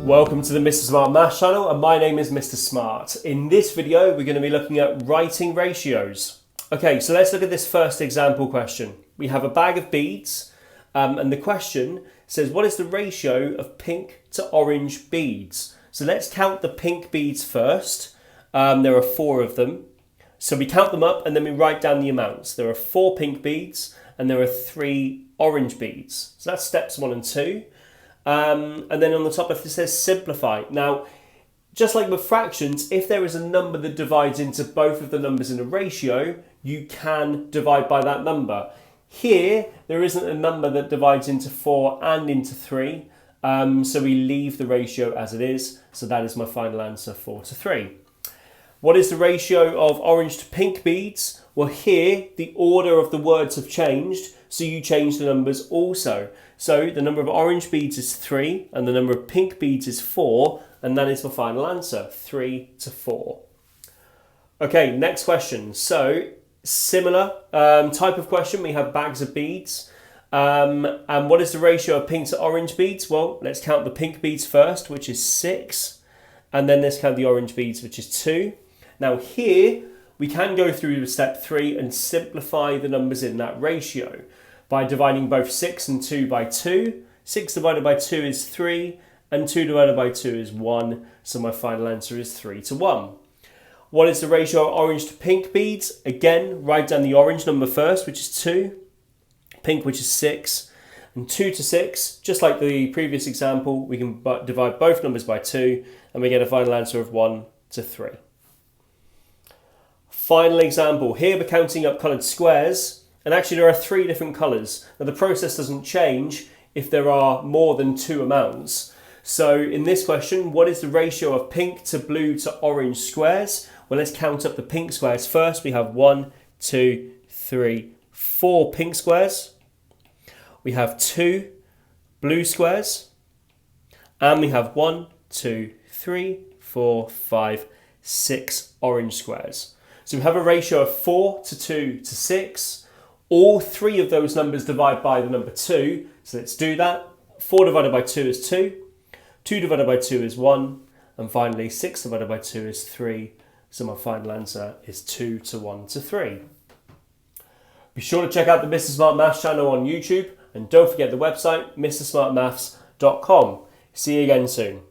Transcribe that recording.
Welcome to the Mr. Smart Maths channel, and my name is Mr. Smart. In this video, we're going to be looking at writing ratios. Okay, so let's look at this first example question. We have a bag of beads, and the question says, what is the ratio of pink to orange beads? So let's count the pink beads first. There are 4 of them. So we count them up and then we write down the amounts. There are 4 pink beads and there are 3 orange beads. So that's steps 1 and 2. And then on the top left it says simplify. Now, just like with fractions, if there is a number that divides into both of the numbers in a ratio, you can divide by that number. Here, there isn't a number that divides into 4 and into 3, so we leave the ratio as it is. So that is my final answer, 4:3. What is the ratio of orange to pink beads? Well, here, the order of the words have changed, so you change the numbers also. So the number of orange beads is 3, and the number of pink beads is 4, and that is my final answer, 3:4. Okay, next question. So, similar type of question, we have bags of beads. And what is the ratio of pink to orange beads? Well, let's count the pink beads first, which is 6, and then let's count the orange beads, which is 2. Now here, we can go through step 3 and simplify the numbers in that ratio by dividing both 6 and 2 by 2. 6 divided by 2 is 3, and 2 divided by 2 is 1, so my final answer is 3:1. What is the ratio of orange to pink beads? Again, write down the orange number first, which is 2, pink, which is 6, and 2 to 6, just like the previous example, we can divide both numbers by 2, and we get a final answer of 1:3. Final example, here we're counting up coloured squares, and actually there are 3 different colours. Now the process doesn't change if there are more than 2 amounts. So in this question, what is the ratio of pink to blue to orange squares? Well, let's count up the pink squares first. We have 1, 2, 3, 4 pink squares. We have 2 blue squares. And we have 1, 2, 3, 4, 5, 6 orange squares. So we have a ratio of 4 to 2 to 6. All 3 of those numbers divide by the number 2. So let's do that. 4 divided by 2 is 2. 2 divided by 2 is 1. And finally, 6 divided by 2 is 3. So my final answer is 2:1:3. Be sure to check out the Mr. Smart Maths channel on YouTube. And don't forget the website, mrsmartmaths.com. See you again soon.